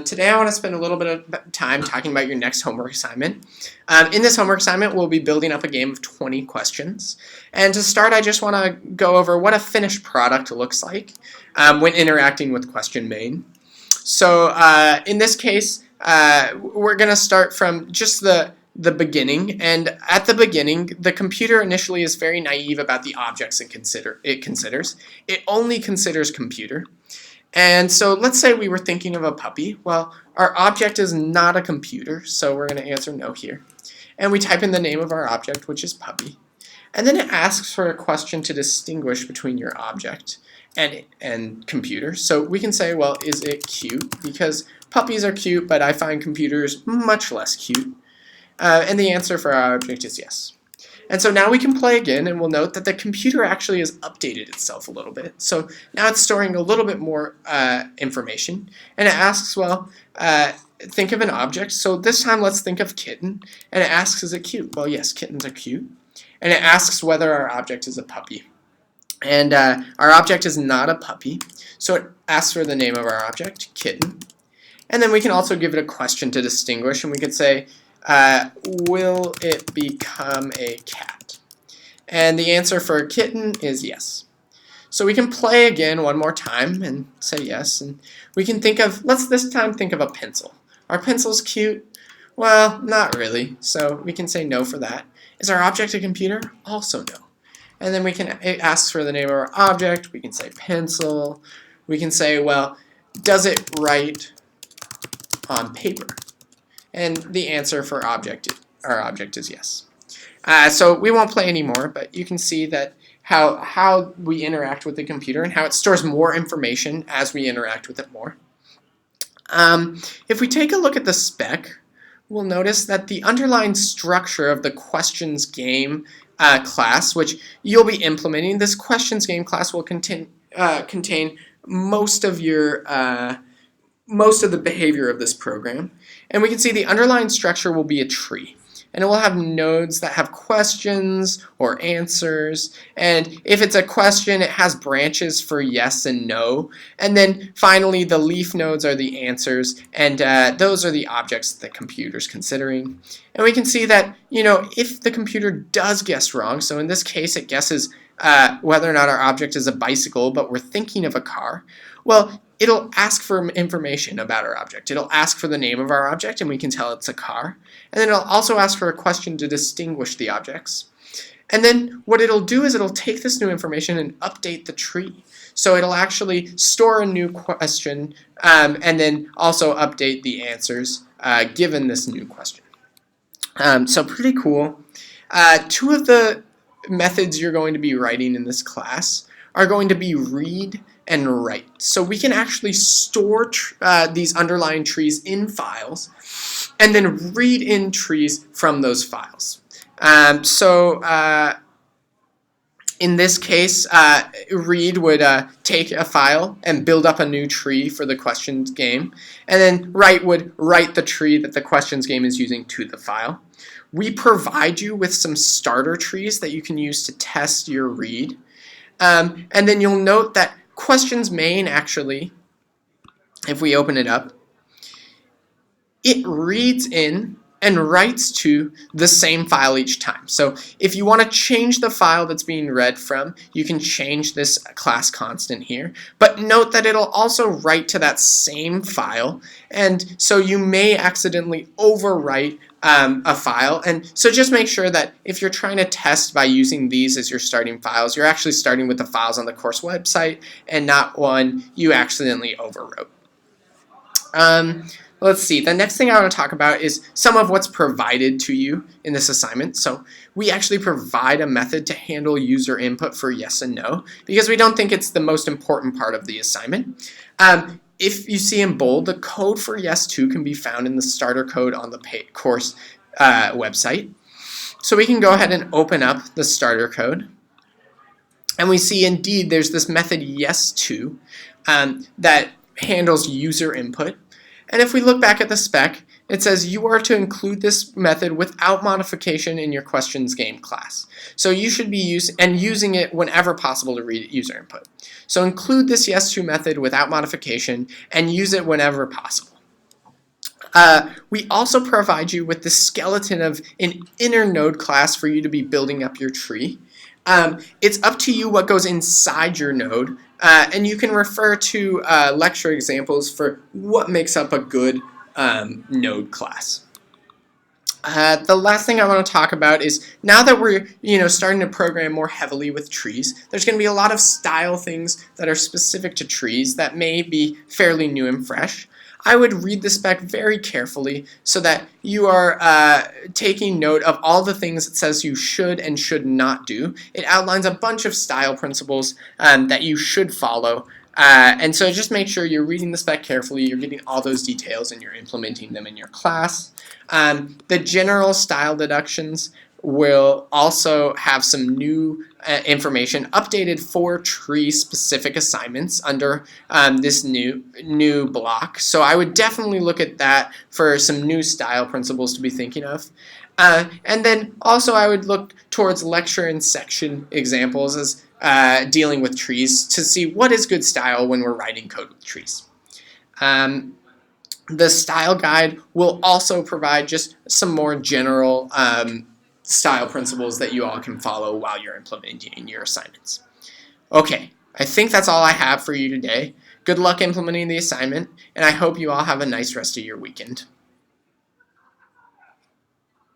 Today I want to spend a little bit of time talking about your next homework assignment. In this homework assignment, we'll be building up a game of 20 questions. And to start, I just want to go over what a finished product looks like when interacting with question main. So in this case, we're going to start from just the beginning, and at the beginning, the computer initially is very naive about the objects it considers. It only considers computer. And so let's say we were thinking of a puppy. Well, our object is not a computer, so we're going to answer no here. And we type in the name of our object, which is puppy. And then it asks for a question to distinguish between your object and computer. So we can say, well, is it cute? Because puppies are cute, but I find computers much less cute. And the answer for our object is yes. And so now we can play again, and we'll note that the computer actually has updated itself a little bit. So now it's storing a little bit more information. And it asks, well, think of an object. So this time let's think of kitten. And it asks, is it cute? Well, yes, kittens are cute. And it asks whether our object is a puppy. And our object is not a puppy. So it asks for the name of our object, kitten. And then we can also give it a question to distinguish. And we could say, will it become a cat? And the answer for a kitten is yes. So we can play again one more time and say yes. And we can think of, let's this time think of a pencil. Are pencils cute? Well, not really. So we can say no for that. Is our object a computer? Also no. And then it asks for the name of our object. We can say pencil. We can say, well, does it write on paper? And the answer for our object is yes. So we won't play anymore, but you can see that how we interact with the computer and how it stores more information as we interact with it more. If we take a look at the spec, we'll notice that the underlying structure of the questions game class, which you'll be implementing, this questions game class will contain most of the behavior of this program. And we can see the underlying structure will be a tree. And it will have nodes that have questions or answers. And if it's a question, it has branches for yes and no. And then finally, the leaf nodes are the answers. And those are the objects that the computer's considering. And we can see that, if the computer does guess wrong, so in this case, it guesses whether or not our object is a bicycle, but we're thinking of a car, well, it'll ask for information about our object. It'll ask for the name of our object, and we can tell it's a car. And then it'll also ask for a question to distinguish the objects. And then what it'll do is it'll take this new information and update the tree. So it'll actually store a new question and then also update the answers given this new question. So pretty cool. Two of the methods you're going to be writing in this class are going to be read and write. So we can actually store these underlying trees in files and then read in trees from those files. In this case, read would take a file and build up a new tree for the questions game, and then write would write the tree that the questions game is using to the file. We provide you with some starter trees that you can use to test your read. And then you'll note that questions main actually, if we open it up, it reads in and writes to the same file each time. So if you want to change the file that's being read from, you can change this class constant here. But note that it'll also write to that same file, and so you may accidentally overwrite a file. And so just make sure that if you're trying to test by using these as your starting files, you're actually starting with the files on the course website and not one you accidentally overwrote. Let's see, the next thing I want to talk about is some of what's provided to you in this assignment. So we actually provide a method to handle user input for yes and no, because we don't think it's the most important part of the assignment. If you see in bold, the code for yes2 can be found in the starter code on the course website. So we can go ahead and open up the starter code. And we see indeed there's this method yes2 that handles user input. And if we look back at the spec, it says you are to include this method without modification in your questions game class. So you should be using it whenever possible to read user input. So include this yes2 method without modification and use it whenever possible. We also provide you with the skeleton of an inner node class for you to be building up your tree. It's up to you what goes inside your node, and you can refer to lecture examples for what makes up a good node class. The last thing I want to talk about is now that we're starting to program more heavily with trees, there's going to be a lot of style things that are specific to trees that may be fairly new and fresh. I would read the spec very carefully so that you are taking note of all the things it says you should and should not do. It outlines a bunch of style principles that you should follow. And so just make sure you're reading the spec carefully, you're getting all those details, and you're implementing them in your class. The general style deductions will also have some new information updated for tree-specific assignments under this new block. So I would definitely look at that for some new style principles to be thinking of. And then also I would look towards lecture and section examples as dealing with trees to see what is good style when we're writing code with trees. The style guide will also provide just some more general style principles that you all can follow while you're implementing your assignments. Okay, I think that's all I have for you today. Good luck implementing the assignment, and I hope you all have a nice rest of your weekend.